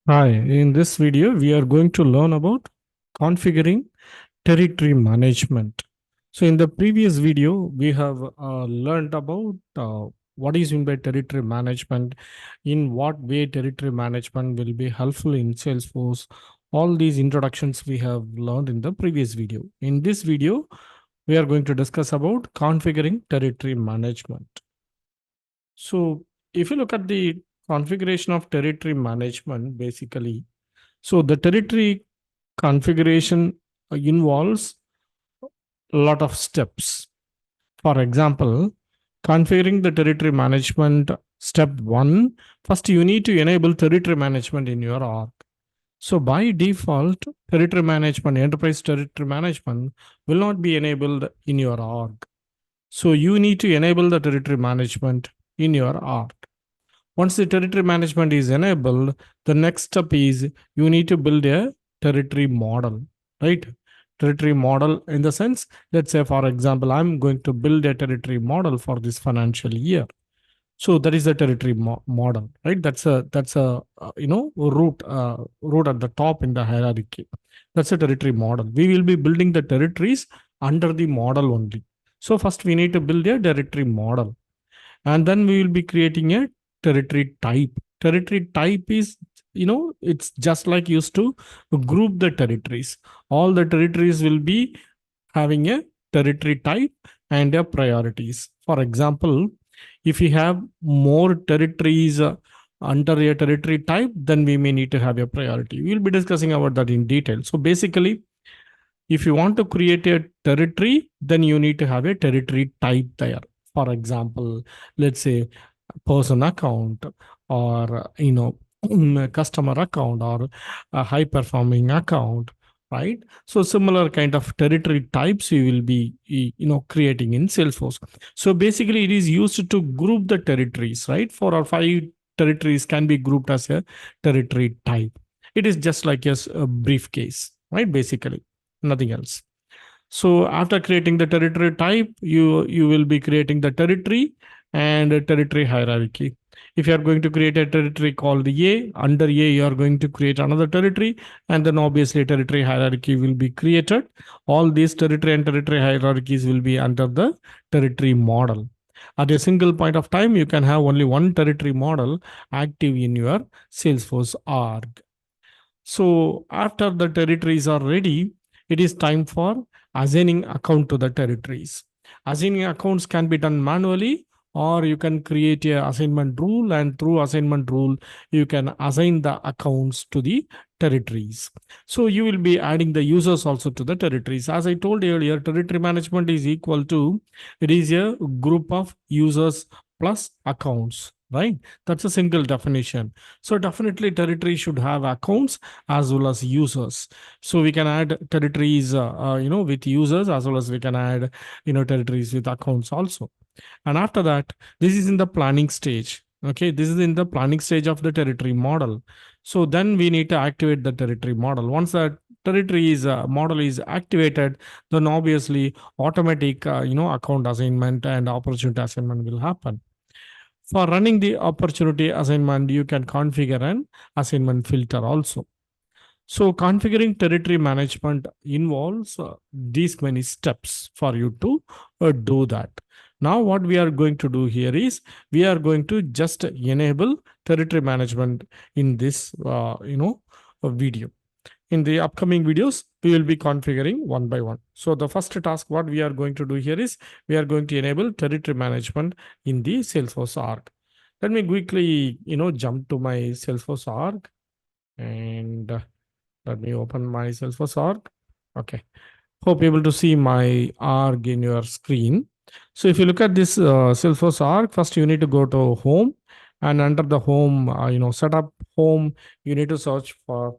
Hi, in this video, we are going to learn about configuring territory management. So in the previous video, we have learned about what is meant by territory management, in what way territory management will be helpful in Salesforce. All these introductions we have learned in the previous video. In this video, we are going to discuss about configuring territory management. So if you look at the configuration of territory management, basically, so the territory configuration involves a lot of steps. For example, configuring the territory management, step one, first you need to enable territory management in your org. So by default, territory management, enterprise territory management will not be enabled in your org. So you need to enable the territory management in your org. Once the territory management is enabled, the next step is you need to build a territory model, right? Territory model in the sense, let's say, for example, I'm going to build a territory model for this financial year. So that is the territory model, right? That's a root at the top in the hierarchy. That's a territory model. We will be building the territories under the model only. So first we need to build a territory model, and then we will be creating a territory type. Territory type is, it's just like used to group the territories. All the territories will be having a territory type and a priorities. For example, if you have more territories under a territory type, then we may need to have a priority. We'll be discussing about that in detail. So basically, if you want to create a territory, then you need to have a territory type there. For example, let's say person account, or customer account, or a high performing account, right? So similar kind of territory types we will be creating in Salesforce. So basically it is used to group the territories, right? 4 or 5 territories can be grouped as a territory type. It is just like a briefcase, right? Basically nothing else. So after creating the territory type, you will be creating the territory and a territory hierarchy. If you are going to create a territory called A, under A you are going to create another territory, and then obviously territory hierarchy will be created. All these territory and territory hierarchies will be under the territory model. At a single point of time, you can have only one territory model active in your Salesforce org. So after the territories are ready, it is time for assigning account to the territories. Assigning accounts can be done manually, or you can create a assignment rule, and through assignment rule, you can assign the accounts to the territories. So you will be adding the users also to the territories. As I told earlier, territory management is equal to, it is a group of users plus accounts, right? That's a single definition. So definitely territory should have accounts as well as users. So we can add territories, with users, as well as we can add, territories with accounts also. And after that, this is in the planning stage. Okay, this is in the planning stage of the territory model. So then we need to activate the territory model. Once that territory is model is activated, then obviously automatic, account assignment and opportunity assignment will happen. For running the opportunity assignment, you can configure an assignment filter also. So configuring territory management involves these many steps for you to do that. Now what we are going to do here is we are going to just enable territory management in this video. In the upcoming videos, we will be configuring one by one. So the first task what we are going to do here is we are going to enable territory management in the Salesforce org. Let me quickly jump to my Salesforce org, and let me open my Salesforce org. Okay. Hope you're able to see my org in your screen. So if you look at this Salesforce org, first you need to go to home, and under the home, setup home, you need to search for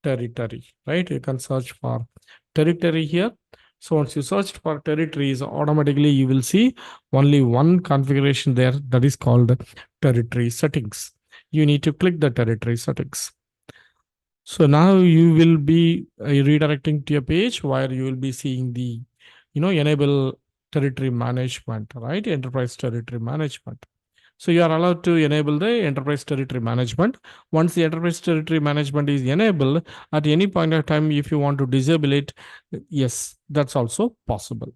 territory, right? You can search for territory here. So once you searched for territories, automatically you will see only one configuration there, that is called territory settings. You need to click the territory settings. So now you will be redirecting to a page where you will be seeing the, enable territory management, right? Enterprise territory management. So you are allowed to enable the enterprise territory management. Once the enterprise territory management is enabled, at any point of time, if you want to disable it, yes, that's also possible.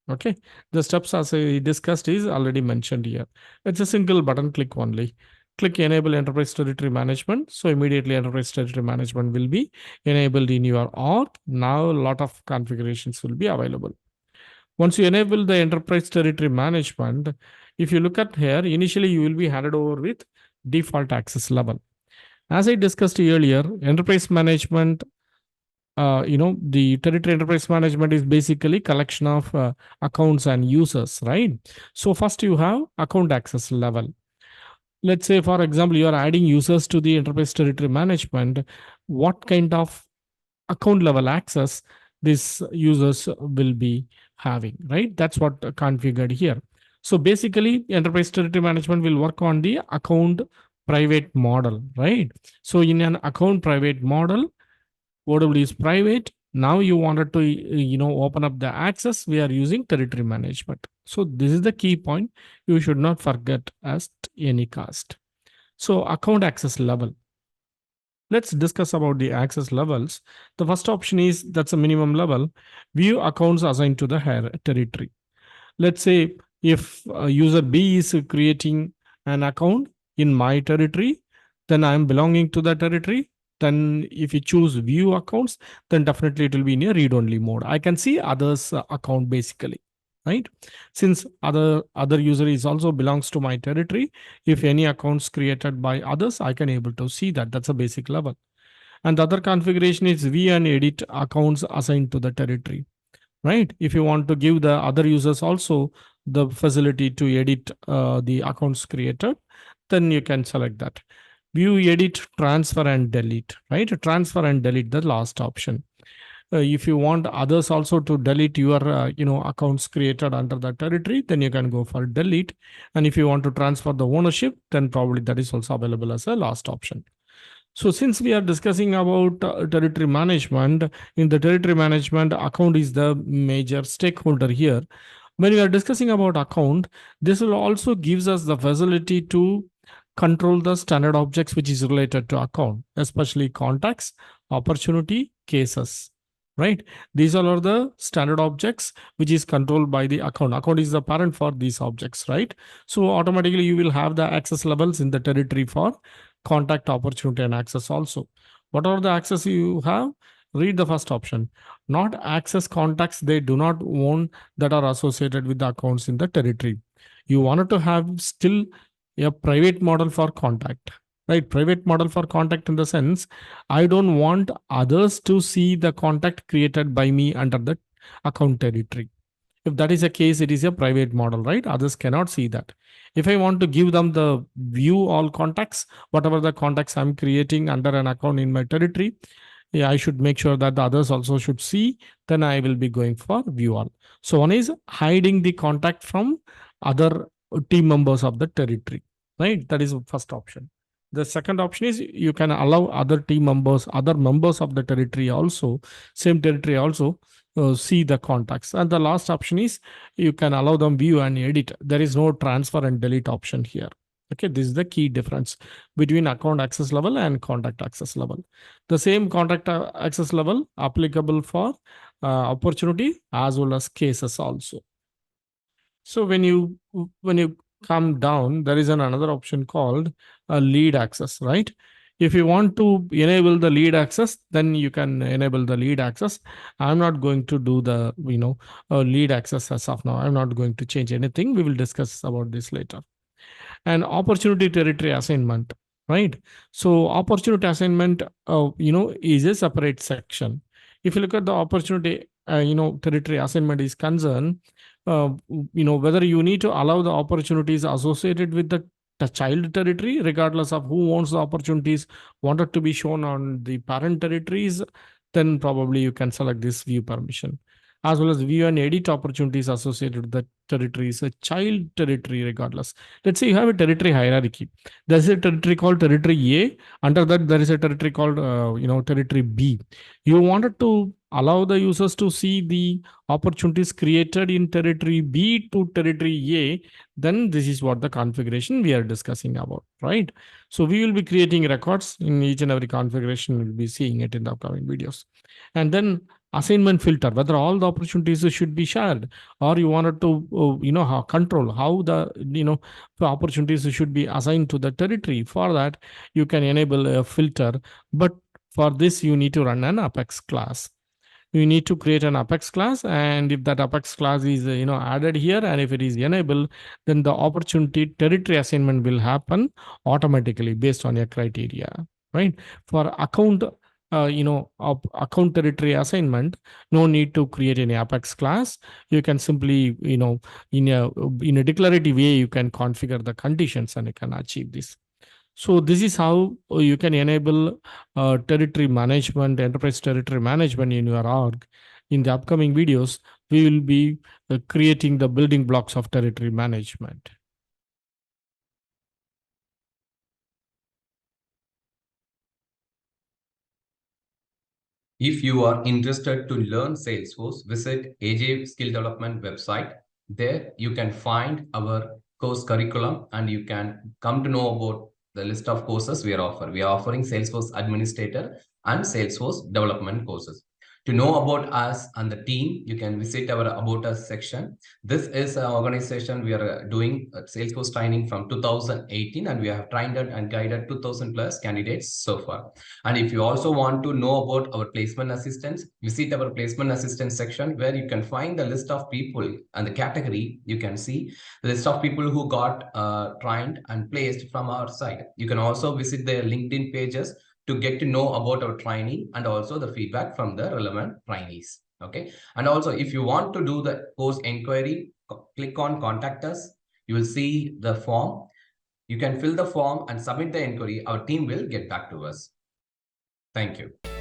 Okay, the steps as I discussed is already mentioned here. It's a single button click only. Click enable enterprise territory management. So immediately enterprise territory management will be enabled in your org. Now a lot of configurations will be available. Once you enable the enterprise territory management, if you look at here, initially you will be handed over with default access level. As I discussed earlier, enterprise management, the territory enterprise management is basically collection of accounts and users, right? So first you have account access level. Let's say, for example, you are adding users to the enterprise territory management. What kind of account level access these users will be having, right? That's what configured here. So basically, enterprise territory management will work on the account private model, right? So in an account private model, OW is private. Now you wanted to, open up the access. We are using territory management. So this is the key point. You should not forget at any cost. So account access level. Let's discuss about the access levels. The first option is that's a minimum level. View accounts assigned to the territory. Let's say if user B is creating an account in my territory, then I am belonging to the territory. Then if you choose view accounts, then definitely it will be in a read-only mode. I can see others account basically, right? Since other user is also belongs to my territory, if any accounts created by others, I can able to see that. That's a basic level. And the other configuration is view and edit accounts assigned to the territory, right? If you want to give the other users also the facility to edit the accounts created, then you can select that. View, edit, transfer, and delete, right? Transfer and delete, the last option. If you want others also to delete your accounts created under the territory, then you can go for delete. And if you want to transfer the ownership, then probably that is also available as a last option. So since we are discussing about territory management, in the territory management, account is the major stakeholder here. When we are discussing about account, this will also gives us the facility to control the standard objects which is related to account, especially contacts, opportunity, cases, right? These all are the standard objects which is controlled by the account. Account is the parent for these objects, right? So automatically you will have the access levels in the territory for contact, opportunity, and access also. What are the access you have? Read the first option. Not access contacts they do not own that are associated with the accounts in the territory. You wanted to have still a private model for contact, right? Private model for contact in the sense, I don't want others to see the contact created by me under the account territory. If that is the case, it is a private model, right? Others cannot see that. If I want to give them the view all contacts, whatever the contacts I'm creating under an account in my territory, yeah, I should make sure that the others also should see, then I will be going for view all. So one is hiding the contact from other team members of the territory, right? That is the first option. The second option is you can allow other team members, other members of the territory also, same territory also, see the contacts. And the last option is you can allow them view and edit. There is no transfer and delete option here. Okay, this is the key difference between account access level and contact access level. The same contact access level applicable for opportunity as well as cases also. So when you come down, there is another option called lead access, right? If you want to enable the lead access, then you can enable the lead access. I'm not going to do the lead access as of now. I'm not going to change anything. We will discuss about this later. And opportunity territory assignment, right? So opportunity assignment, is a separate section. If you look at the opportunity, territory assignment is concerned, whether you need to allow the opportunities associated with the child territory, regardless of who owns the opportunities wanted to be shown on the parent territories, then probably you can select this view permission, as well as view and edit opportunities associated with the territory is a child territory regardless. Let's say you have a territory hierarchy. There's a territory called territory A. Under that, there is a territory called, territory B. You wanted to allow the users to see the opportunities created in territory B to territory A, then this is what the configuration we are discussing about, right? So we will be creating records in each and every configuration. We'll be seeing it in the upcoming videos. And then assignment filter, whether all the opportunities should be shared, or you wanted to control how the opportunities should be assigned to the territory. For that, you can enable a filter, but for this you need to run an apex class. You need to create an apex class, and if that apex class is added here, and if it is enabled, then the opportunity territory assignment will happen automatically based on your criteria, right? For account account territory assignment, no need to create any apex class. You can simply in a declarative way you can configure the conditions and you can achieve this. So this is how you can enable territory management, enterprise territory management in your org. In the upcoming videos, we will be creating the building blocks of territory management. If you are interested to learn Salesforce, visit AJ Skill Development website. There you can find our course curriculum and you can come to know about the list of courses we are offering. We are offering Salesforce Administrator and Salesforce Development courses. To know about us and the team, you can visit our About Us section. This is an organization we are doing Salesforce training from 2018, and we have trained and guided 2000 plus candidates so far. And if you also want to know about our placement assistance, visit our placement assistance section where you can find the list of people and the category. You can see the list of people who got trained and placed from our side. You can also visit their LinkedIn pages to get to know about our training and also the feedback from the relevant trainees. Okay. And also, if you want to do the course inquiry, click on contact us. You will see the form. You can fill the form and submit the inquiry. Our team will get back to us. Thank you.